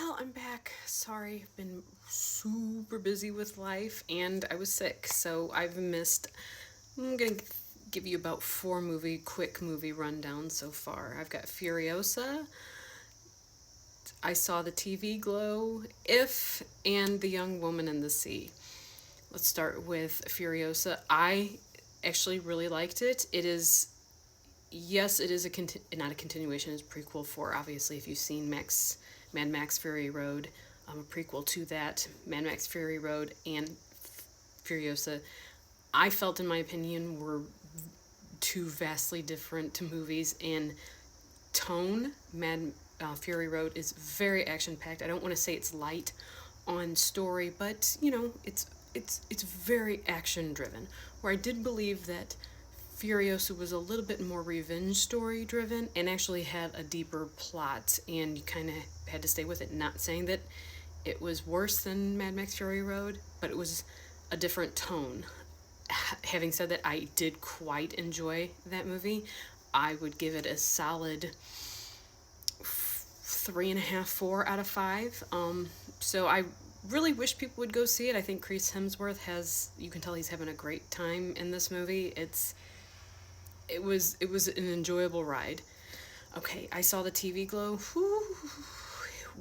Well, I'm back. Sorry, I've been super busy with life and I was sick, so I've missed. I'm gonna give you about quick movie rundown so far. I've got Furiosa, I Saw the TV Glow, If, and The Young Woman in the Sea. Let's start with Furiosa. I actually really liked it. It is, yes, it is not a continuation, it's a prequel for, obviously, if you've seen Mad Max Fury Road, a prequel to that, Mad Max Fury Road and Furiosa. I felt, in my opinion, were two vastly different movies in tone. Fury Road is very action packed. I don't want to say it's light on story, but it's very action driven. Where I did believe that Furiosa was a little bit more revenge story driven and actually had a deeper plot, and you kind of had to stay with it. Not saying that it was worse than Mad Max Fury Road, but it was a different tone. Having said that, I did quite enjoy that movie. I would give it a solid 3.5, 4 out of 5. So I really wish people would go see it. I think Chris Hemsworth you can tell he's having a great time in this movie. It was an enjoyable ride. Okay, I Saw the TV Glow. Whew,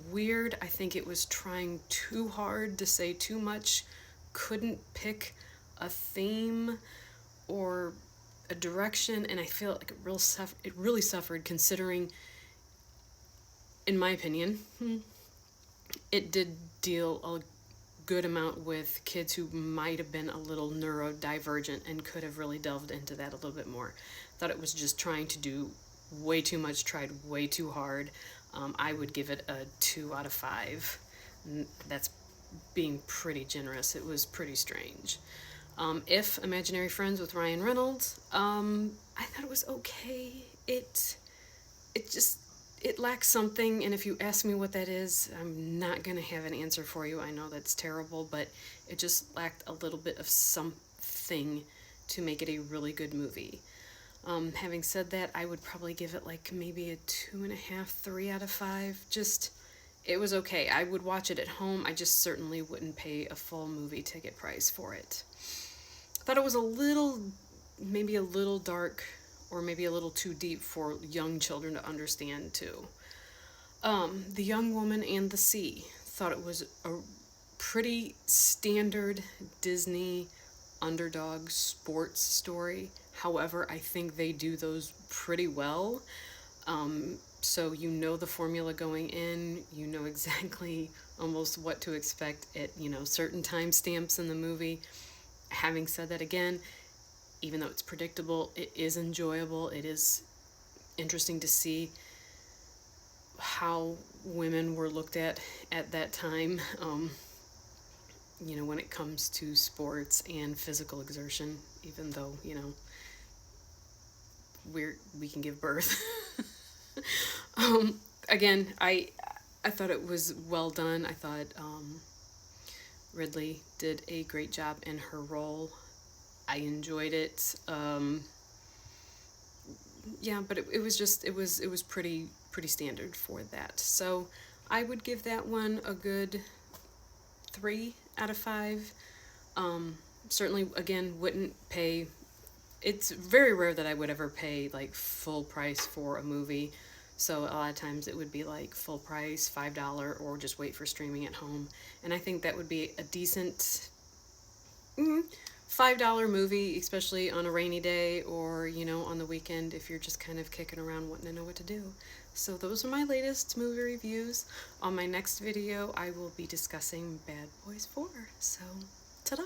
weird. I think it was trying too hard to say too much. Couldn't pick a theme or a direction, and I feel like it really suffered, considering, in my opinion, it did deal a good amount with kids who might have been a little neurodivergent and could have really delved into that a little bit more. Thought it was just trying to do way too much, tried way too hard. I would give it a 2 out of 5. That's being pretty generous. It was pretty strange. If, Imaginary Friends with Ryan Reynolds, I thought it was okay. It lacks something, and if you ask me what that is, I'm not gonna have an answer for you. I know that's terrible, but it just lacked a little bit of something to make it a really good movie. Having said that, I would probably give it like maybe a 2.5, 3 out of 5. Just, it was okay. I would watch it at home. I just certainly wouldn't pay a full movie ticket price for it. I thought it was maybe a little dark, or maybe a little too deep for young children to understand too. The Young Woman and the Sea. Thought it was a pretty standard Disney underdog sports story. However, I think they do those pretty well. So you know the formula going in, you know exactly almost what to expect at, certain timestamps in the movie. Having said that, again, even though it's predictable, it is enjoyable. It is interesting to see how women were looked at that time, when it comes to sports and physical exertion, even though, we can give birth. Again, I thought it was well done. I thought Ridley did a great job in her role. I enjoyed it. Yeah, but it was pretty standard for that. So I would give that one a good 3 out of 5. Certainly, again, wouldn't pay. It's very rare that I would ever pay like full price for a movie. So a lot of times it would be like full price, $5, or just wait for streaming at home. And I think that would be a decent $5 movie, especially on a rainy day, or, on the weekend if you're just kind of kicking around wanting to know what to do. So those are my latest movie reviews. On my next video, I will be discussing Bad Boys 4. So, ta-da!